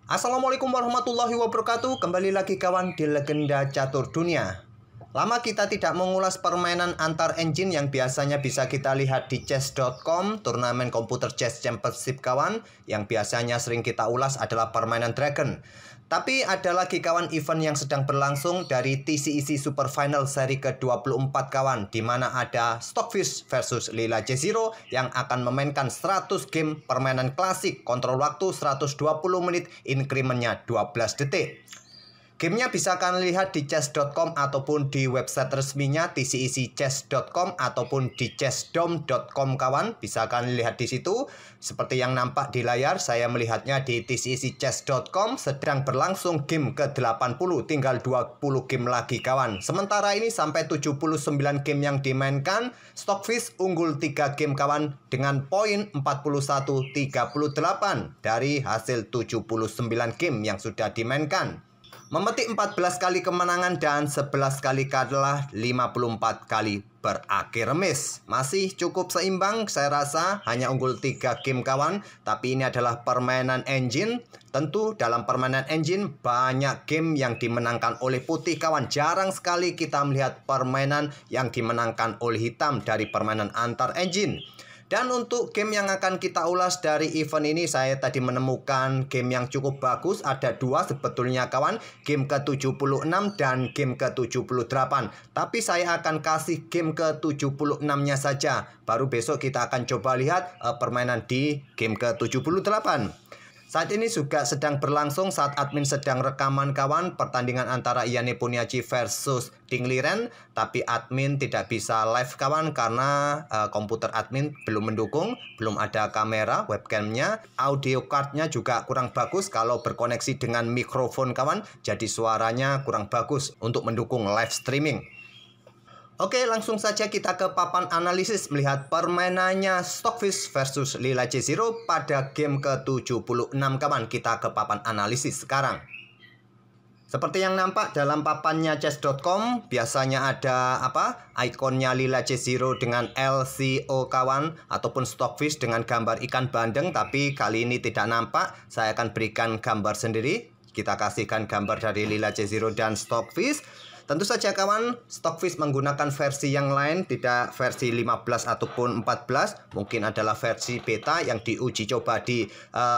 Assalamualaikum warahmatullahi wabarakatuh. Kembali lagi kawan di Legenda Catur Dunia. Lama kita tidak mengulas permainan antar engine yang biasanya bisa kita lihat di chess.com, turnamen komputer chess championship kawan. Yang biasanya sering kita ulas adalah permainan Dragon. Tapi ada lagi kawan event yang sedang berlangsung dari TCEC Super Final seri ke-24 kawan, di mana ada Stockfish versus Lila J0 yang akan memainkan 100 game permainan klasik, kontrol waktu 120 menit, incrementnya 12 detik. Gamenya bisa kalian lihat di chess.com ataupun di website resminya tcecchess.com ataupun di chessdom.com kawan. Bisa kalian lihat di situ. Seperti yang nampak di layar, saya melihatnya di tcecchess.com sedang berlangsung game ke-80. Tinggal 20 game lagi kawan. Sementara ini sampai 79 game yang dimainkan. Stockfish unggul 3 game kawan dengan poin 41-38 dari hasil 79 game yang sudah dimainkan. Memetik 14 kali kemenangan dan 11 kali kalah, 54 kali berakhir remis. Masih cukup seimbang saya rasa, hanya unggul 3 game kawan. Tapi ini adalah permainan engine. Tentu dalam permainan engine banyak game yang dimenangkan oleh putih kawan. Jarang sekali kita melihat permainan yang dimenangkan oleh hitam dari permainan antar engine. Dan untuk game yang akan kita ulas dari event ini, saya tadi menemukan game yang cukup bagus. Ada dua sebetulnya kawan, game ke-76 dan game ke-78. Tapi saya akan kasih game ke-76-nya saja. Baru besok kita akan coba lihat permainan di game ke-78. Saat ini juga sedang berlangsung saat admin sedang rekaman kawan, pertandingan antara Iane Puniachi versus Ding Liren. Tapi admin tidak bisa live kawan karena komputer admin belum mendukung, belum ada kamera webcamnya. Audio cardnya juga kurang bagus kalau berkoneksi dengan mikrofon kawan, jadi suaranya kurang bagus untuk mendukung live streaming. Oke, langsung saja kita ke papan analisis melihat permainannya Stockfish versus Lila J0 pada game ke-76 kawan. Kita ke papan analisis sekarang. Seperti yang nampak dalam papannya chess.com, biasanya ada ikonnya Lila J0 dengan LCO kawan, ataupun Stockfish dengan gambar ikan bandeng, tapi kali ini tidak nampak. Saya akan berikan gambar sendiri. Kita kasihkan gambar dari Lila J0 dan Stockfish. Tentu saja kawan, Stockfish menggunakan versi yang lain, tidak versi 15 ataupun 14. Mungkin adalah versi beta yang diuji coba di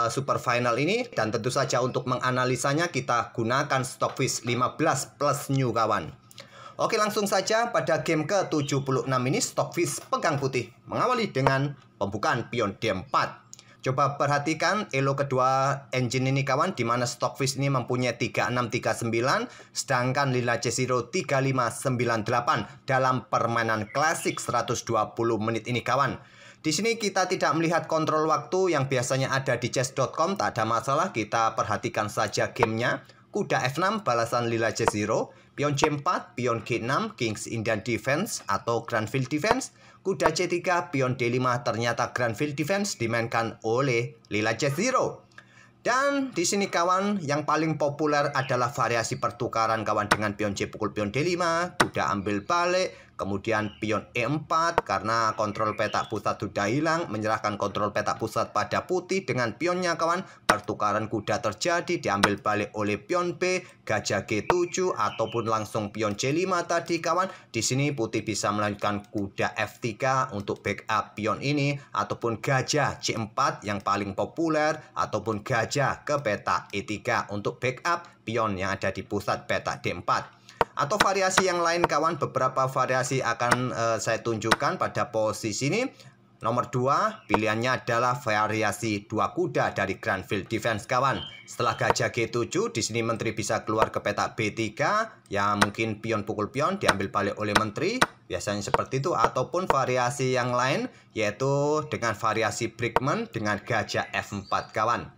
Super Final ini. Dan tentu saja untuk menganalisanya kita gunakan Stockfish 15 plus new kawan. Oke, langsung saja pada game ke-76 ini Stockfish pegang putih, mengawali dengan pembukaan pion D4. Coba perhatikan elo kedua engine ini kawan, di mana Stockfish ini mempunyai 3639, sedangkan Lila J0 3598 dalam permainan klasik 120 menit ini kawan. Di sini kita tidak melihat kontrol waktu yang biasanya ada di chess.com, tak ada masalah, kita perhatikan saja gamenya. Kuda F6 balasan Lila J0, pion C4, pion G6, King's Indian Defense atau Granville Defense. Kuda C3, pion D5, ternyata Granville Defense dimainkan oleh Lila J0. Dan di sini kawan, yang paling populer adalah variasi pertukaran kawan dengan pion C pukul pion D5, kuda ambil balik, kemudian pion E4 karena kontrol petak pusat sudah hilang, menyerahkan kontrol petak pusat pada putih dengan pionnya kawan. Pertukaran kuda terjadi, diambil balik oleh pion B, gajah G7 ataupun langsung pion C5 tadi kawan. Di sini putih bisa melanjutkan kuda F3 untuk backup pion ini, ataupun gajah C4 yang paling populer, ataupun gajah ke petak E3 untuk backup pion yang ada di pusat petak D4. Atau variasi yang lain kawan, beberapa variasi akan saya tunjukkan pada posisi ini. Nomor 2 pilihannya adalah variasi 2 kuda dari Granville Defense kawan. Setelah gajah G7, di sini menteri bisa keluar ke petak B3, ya mungkin pion pukul pion diambil balik oleh menteri, biasanya seperti itu. Ataupun variasi yang lain yaitu dengan variasi Brickman dengan gajah F4 kawan.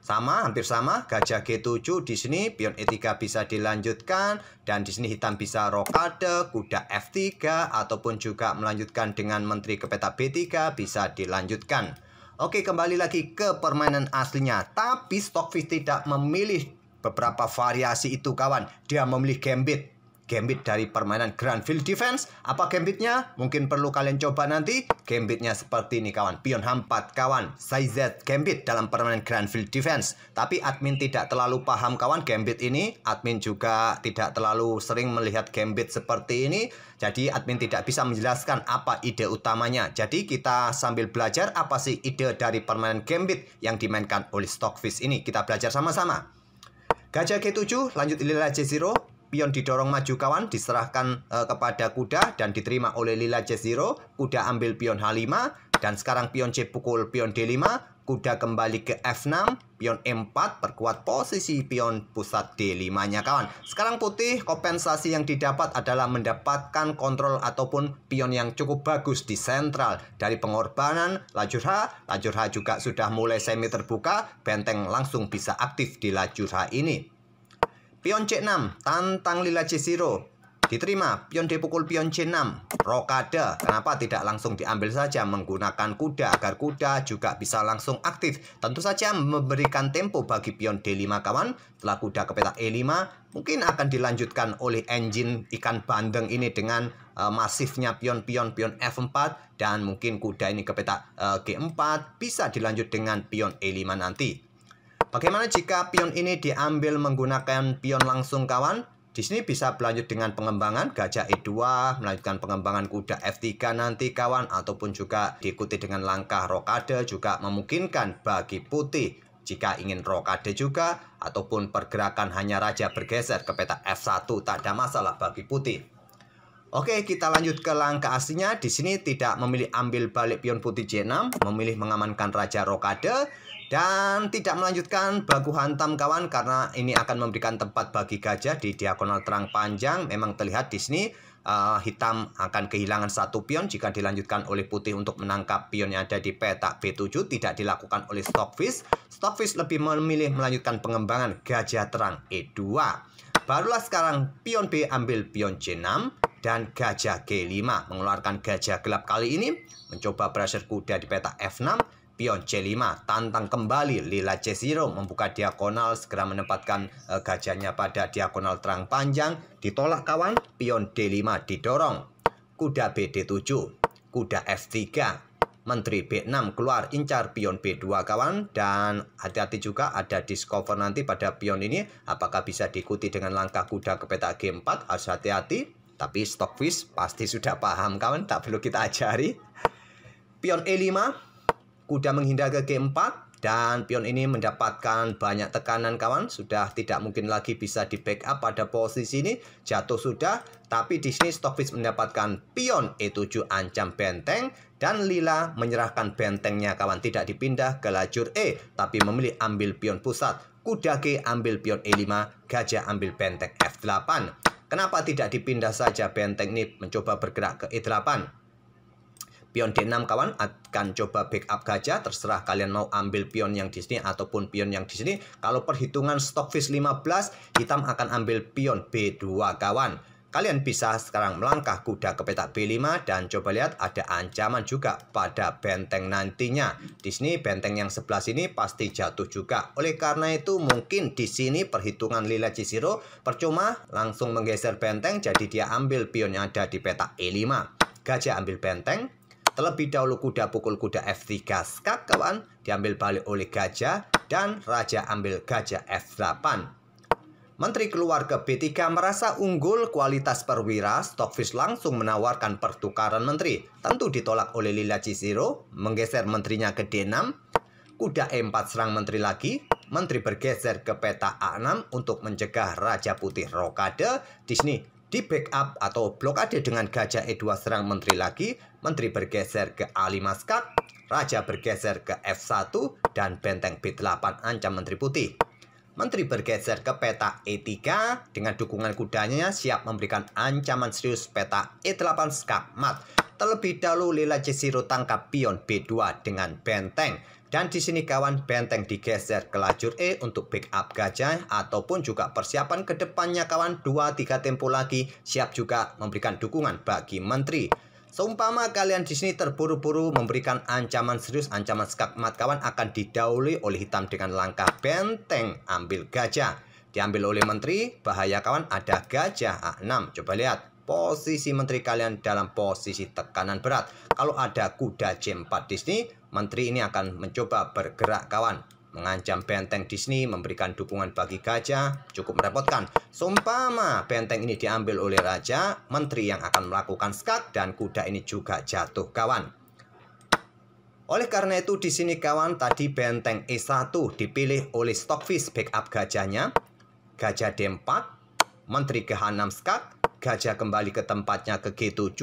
Sama, hampir sama, gajah G7 di sini pion E3 bisa dilanjutkan, dan di sini hitam bisa rokade, kuda F3 ataupun juga melanjutkan dengan menteri ke petak B3 bisa dilanjutkan. Oke, kembali lagi ke permainan aslinya. Tapi Stockfish tidak memilih beberapa variasi itu kawan. Dia memilih gambit. gambit dari permainan Grandfield Defense. Apa gambitnya? Mungkin perlu kalian coba nanti. Gambitnya seperti ini kawan. Pion H4 kawan. Size gambit dalam permainan Grandfield Defense. Tapi admin tidak terlalu paham kawan gambit ini. Admin juga tidak terlalu sering melihat gambit seperti ini. Jadi admin tidak bisa menjelaskan apa ide utamanya. Jadi kita sambil belajar apa sih ide dari permainan gambit yang dimainkan oleh Stockfish ini. Kita belajar sama-sama. Gajah G7 lanjut lila C0. Pion didorong maju kawan, diserahkan kepada kuda dan diterima oleh lila C0. Kuda ambil pion H5 dan sekarang pion C pukul pion D5. Kuda kembali ke F6, pion E4 perkuat posisi pion pusat D5-nya kawan. Sekarang putih kompensasi yang didapat adalah mendapatkan kontrol ataupun pion yang cukup bagus di sentral. Dari pengorbanan lajur H juga sudah mulai semi terbuka, benteng langsung bisa aktif di lajur H ini. Pion C6, tantang lila C0. Diterima, pion D pukul pion C6. Rokade, kenapa tidak langsung diambil saja menggunakan kuda agar kuda juga bisa langsung aktif. Tentu saja memberikan tempo bagi pion D5 kawan. Setelah kuda ke petak E5, mungkin akan dilanjutkan oleh engine ikan bandeng ini dengan masifnya pion F4. Dan mungkin kuda ini ke petak G4, bisa dilanjut dengan pion E5 nanti. Bagaimana jika pion ini diambil menggunakan pion langsung kawan? Di sini bisa berlanjut dengan pengembangan gajah E2, melanjutkan pengembangan kuda F3 nanti kawan, ataupun juga diikuti dengan langkah rokade juga memungkinkan bagi putih. Jika ingin rokade juga, ataupun pergerakan hanya raja bergeser ke petak F1, tak ada masalah bagi putih. Oke, kita lanjut ke langkah aslinya. Di sini tidak memilih ambil balik pion putih C6, memilih mengamankan raja rokade. Dan tidak melanjutkan baku hantam kawan, karena ini akan memberikan tempat bagi gajah di diagonal terang panjang. Memang terlihat di sini hitam akan kehilangan satu pion jika dilanjutkan oleh putih untuk menangkap pion yang ada di petak B7. Tidak dilakukan oleh Stockfish. Stockfish lebih memilih melanjutkan pengembangan gajah terang E2. Barulah sekarang pion B ambil pion C6 dan gajah G5. Mengeluarkan gajah gelap kali ini, mencoba berhasil kuda di petak F6. Pion C5, tantang kembali lila C0, membuka diagonal, segera menempatkan gajahnya pada diagonal terang panjang. Ditolak kawan, pion D5 didorong. Kuda BD7, kuda F3, menteri B6 keluar, incar pion B2 kawan. Dan hati-hati juga ada discover nanti pada pion ini. Apakah bisa diikuti dengan langkah kuda ke petak G4? Harus hati-hati. Tapi Stockfish pasti sudah paham kawan, tak perlu kita ajari. Pion E5, kuda menghindar ke G4 dan pion ini mendapatkan banyak tekanan kawan. Sudah tidak mungkin lagi bisa di backup pada posisi ini. Jatuh sudah. Tapi di sini Stockfish mendapatkan pion E7 ancam benteng. Dan lila menyerahkan bentengnya kawan. Tidak dipindah ke lajur E, tapi memilih ambil pion pusat. Kuda G ambil pion E5. Gajah ambil benteng F8. Kenapa tidak dipindah saja benteng ini mencoba bergerak ke E8? Pion D6 kawan akan coba backup gajah. Terserah kalian mau ambil pion yang di sini ataupun pion yang di sini. Kalau perhitungan Stockfish 15, hitam akan ambil pion B2 kawan. Kalian bisa sekarang melangkah kuda ke petak B5 dan coba lihat ada ancaman juga pada benteng nantinya. Di sini benteng yang sebelah sini pasti jatuh juga. Oleh karena itu mungkin di sini perhitungan lila C0 percuma, langsung menggeser benteng, jadi dia ambil pion yang ada di petak E5. Gajah ambil benteng. Terlebih dahulu kuda pukul kuda F3 skak kawan, diambil balik oleh gajah dan raja ambil gajah F8. Menteri keluar ke B3 merasa unggul kualitas perwira. Stockfish langsung menawarkan pertukaran menteri. Tentu ditolak oleh lila C0, menggeser menterinya ke D6. Kuda E4 serang menteri lagi. Menteri bergeser ke peta A6 untuk mencegah raja putih rokade. Di sini di backup atau blokade dengan gajah E2 serang menteri lagi. Menteri bergeser ke A5 skak. Raja bergeser ke F1 dan benteng B8 ancam menteri putih. Menteri bergeser ke peta E3 dengan dukungan kudanya siap memberikan ancaman serius peta E8 skak mat. Terlebih dahulu lila C0 tangkap pion B2 dengan benteng. Dan di sini kawan benteng digeser ke lajur E untuk backup gajah ataupun juga persiapan ke depannya kawan 2-3 tempo lagi siap juga memberikan dukungan bagi menteri. Seumpama kalian di sini terburu-buru memberikan ancaman serius, ancaman skakmat kawan akan didahului oleh hitam dengan langkah benteng ambil gajah. diambil oleh menteri, bahaya kawan, ada gajah A6. Coba lihat posisi menteri kalian dalam posisi tekanan berat. Kalau ada kuda C4 di sini, menteri ini akan mencoba bergerak kawan, mengancam benteng di sini, memberikan dukungan bagi gajah, cukup merepotkan. Seumpama benteng ini diambil oleh raja, menteri yang akan melakukan skak dan kuda ini juga jatuh kawan. Oleh karena itu di sini kawan, tadi benteng E1 dipilih oleh Stockfish backup gajahnya. Gajah D4, menteri ke H6 skak, gajah kembali ke tempatnya ke G7,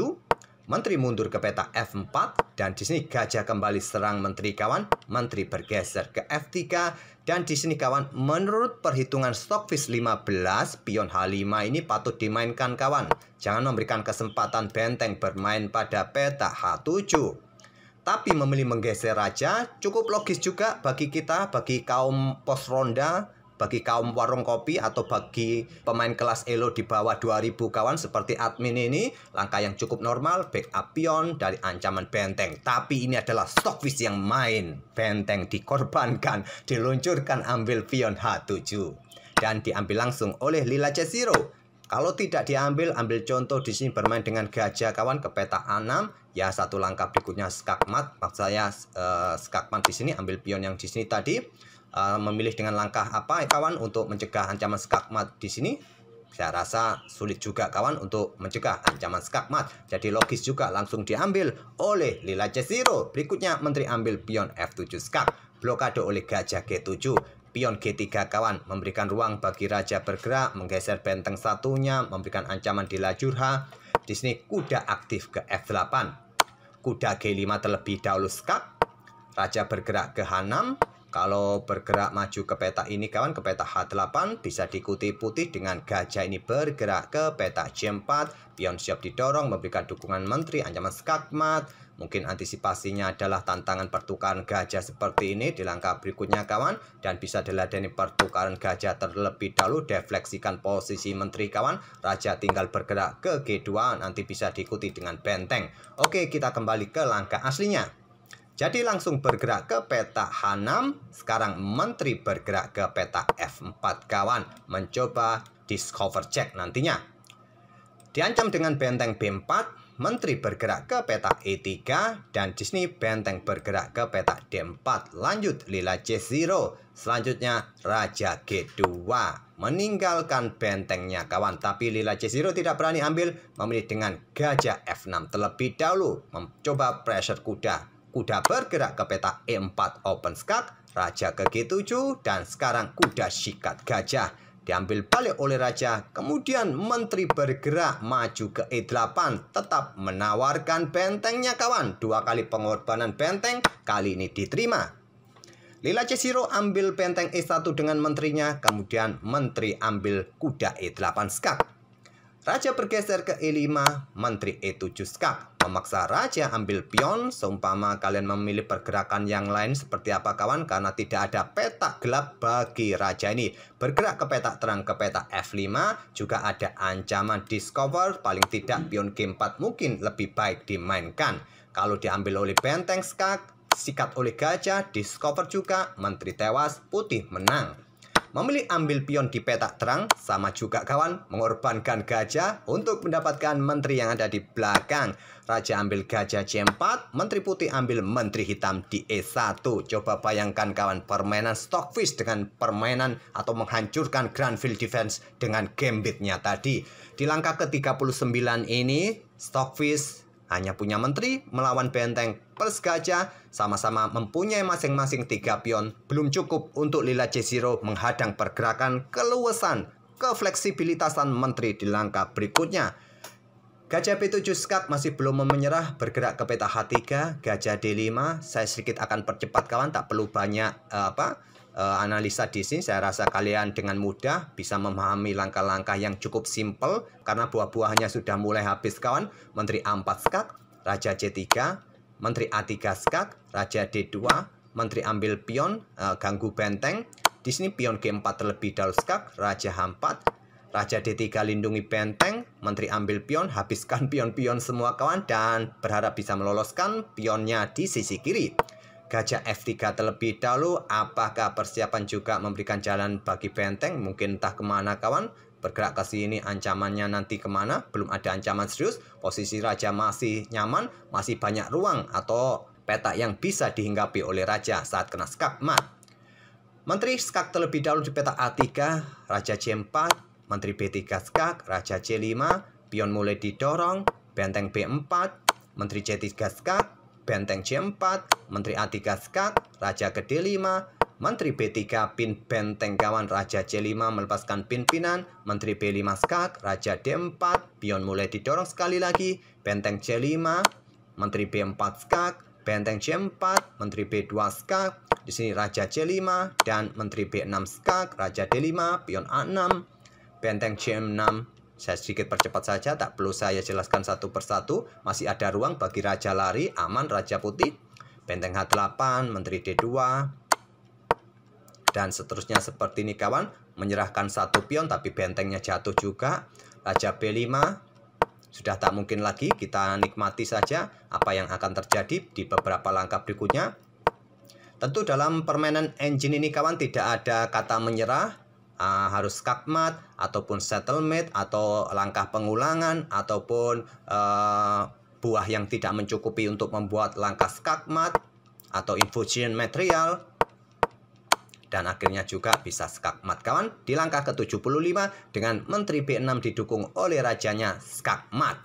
menteri mundur ke peta F4, dan di sini gajah kembali serang menteri kawan, menteri bergeser ke F3, dan di sini kawan, menurut perhitungan Stockfish 15, pion H5 ini patut dimainkan kawan. Jangan memberikan kesempatan benteng bermain pada peta H7. Tapi memilih menggeser raja cukup logis juga bagi kita, bagi kaum pos ronda, bagi kaum warung kopi, atau bagi pemain kelas elo di bawah 2000 kawan seperti admin ini. Langkah yang cukup normal, backup pion dari ancaman benteng. Tapi ini adalah Stockfish yang main. Benteng dikorbankan, diluncurkan ambil pion H7. Dan diambil langsung oleh Lila C0. Kalau tidak diambil, ambil contoh di sini bermain dengan gajah kawan ke peta A6. Ya, satu langkah berikutnya skakmat. Maksud saya skakmat di sini, ambil pion yang di sini tadi. Memilih dengan langkah apa kawan untuk mencegah ancaman skakmat di sini? Saya rasa sulit juga kawan untuk mencegah ancaman skakmat. Jadi logis juga langsung diambil oleh Lila C0. Berikutnya menteri ambil pion F7 skak. Blokade oleh gajah G7. Pion G3 kawan, memberikan ruang bagi raja bergerak, menggeser benteng satunya, memberikan ancaman di lajur H. Di sini kuda aktif ke F8. Kuda G5 terlebih dahulu skak. Raja bergerak ke H6. Kalau bergerak maju ke peta ini kawan, ke peta H8, bisa diikuti putih dengan gajah ini bergerak ke peta C4. Pion siap didorong, memberikan dukungan menteri, ancaman skakmat. Mungkin antisipasinya adalah tantangan pertukaran gajah seperti ini di langkah berikutnya kawan. Dan bisa diladeni pertukaran gajah terlebih dahulu, defleksikan posisi menteri kawan. Raja tinggal bergerak ke G2, nanti bisa diikuti dengan benteng. Oke, kita kembali ke langkah aslinya. Jadi langsung bergerak ke peta H6. Sekarang menteri bergerak ke peta F4 kawan. Mencoba discover check nantinya. Diancam dengan benteng B4. Menteri bergerak ke peta E3. Dan di sini benteng bergerak ke peta D4. Lanjut Lila C0. Selanjutnya Raja G2. Meninggalkan bentengnya kawan. Tapi Lila C0 tidak berani ambil. Memilih dengan gajah F6 terlebih dahulu. Mencoba pressure kuda. Kuda bergerak ke peta E4 open skak, raja ke G7, dan sekarang kuda sikat gajah. Diambil balik oleh raja, kemudian menteri bergerak maju ke E8, tetap menawarkan bentengnya kawan. Dua kali pengorbanan benteng, kali ini diterima. Lila C0 ambil benteng E1 dengan menterinya, kemudian menteri ambil kuda E8 skak. Raja bergeser ke E5, menteri E7 skak. Memaksa raja ambil pion, seumpama kalian memilih pergerakan yang lain seperti apa kawan, karena tidak ada peta gelap bagi raja ini. Bergerak ke peta terang ke peta F5, juga ada ancaman discover, paling tidak pion G4 mungkin lebih baik dimainkan. Kalau diambil oleh benteng skak, sikat oleh gajah, discover juga, menteri tewas, putih menang. Memilih ambil pion di peta terang, sama juga kawan, mengorbankan gajah untuk mendapatkan menteri yang ada di belakang. Raja ambil gajah C4, menteri putih ambil menteri hitam di E1. Coba bayangkan kawan, permainan Stockfish dengan permainan atau menghancurkan Grand Field Defense dengan gambitnya tadi. Di langkah ke-39 ini, Stockfish hanya punya menteri melawan benteng plus gajah, sama-sama mempunyai masing-masing 3 pion. Belum cukup untuk Lila C0 menghadang pergerakan keluasan, kefleksibilitasan menteri di langkah berikutnya. Gajah B7 skak masih belum menyerah, bergerak ke peta H3, gajah D5. Saya sedikit akan percepat kawan, tak perlu banyak analisa di sini. Saya rasa kalian dengan mudah bisa memahami langkah-langkah yang cukup simpel karena buah-buahnya sudah mulai habis kawan. Menteri A4 skak, raja C3, menteri A3 skak, raja D2, menteri ambil pion, ganggu benteng. Di sini pion G4 terlebih dahulu skak, raja H4, raja D3 lindungi benteng, menteri ambil pion, habiskan pion-pion semua kawan dan berharap bisa meloloskan pionnya di sisi kiri. gajah F3 terlebih dahulu. Apakah persiapan juga memberikan jalan bagi benteng? Mungkin entah kemana kawan. Bergerak ke sini, ancamannya nanti kemana? Belum ada ancaman serius. Posisi raja masih nyaman, masih banyak ruang atau petak yang bisa dihinggapi oleh raja saat kena skak mat. Menteri skak terlebih dahulu di petak A3, raja C4, menteri B3 skak, raja C5, pion mulai didorong, benteng B4, menteri C3 skak, benteng C4, menteri A3 skak, raja ke D5, menteri B3 pin benteng kawan, raja C5 melepaskan pin-pinan, menteri B5 skak, raja D4, pion mulai didorong sekali lagi, benteng C5, menteri B4 skak, benteng C4, menteri B2 skak, di sini raja C5 dan menteri B6 skak, raja D5, pion A6, benteng C6. Saya sedikit percepat saja, tak perlu saya jelaskan satu persatu. Masih ada ruang bagi raja lari, aman raja putih. Benteng H8, menteri D2. Dan seterusnya seperti ini kawan. Menyerahkan satu pion tapi bentengnya jatuh juga. Raja B5. Sudah tak mungkin lagi, kita nikmati saja apa yang akan terjadi di beberapa langkah berikutnya. Tentu dalam permainan engine ini kawan tidak ada kata menyerah. Harus skak mat ataupun settlement atau langkah pengulangan ataupun buah yang tidak mencukupi untuk membuat langkah skak mat atau infusion material, dan akhirnya juga bisa skak mat kawan di langkah ke-75 dengan menteri B6 didukung oleh rajanya skak mat.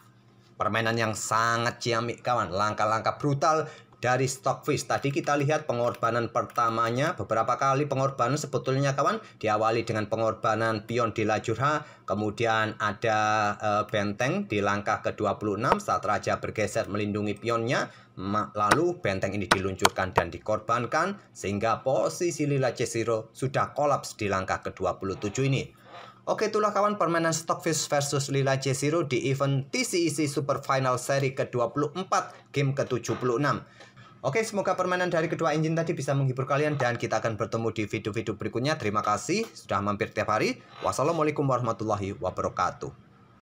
Permainan yang sangat ciamik kawan, langkah-langkah brutal dari Stockfish. Tadi kita lihat pengorbanan pertamanya, beberapa kali pengorbanan sebetulnya kawan. Diawali dengan pengorbanan pion di lajur H, kemudian ada benteng di langkah ke-26 saat raja bergeser melindungi pionnya. Lalu benteng ini diluncurkan dan dikorbankan sehingga posisi Lila C0 sudah kolaps di langkah ke-27 ini. Oke, itulah kawan permainan Stockfish versus Lila C0 di event TCEC Super Final seri ke-24 game ke-76. Oke, semoga permainan dari kedua engine tadi bisa menghibur kalian dan kita akan bertemu di video-video berikutnya. Terima kasih sudah mampir tiap hari. Wassalamualaikum warahmatullahi wabarakatuh.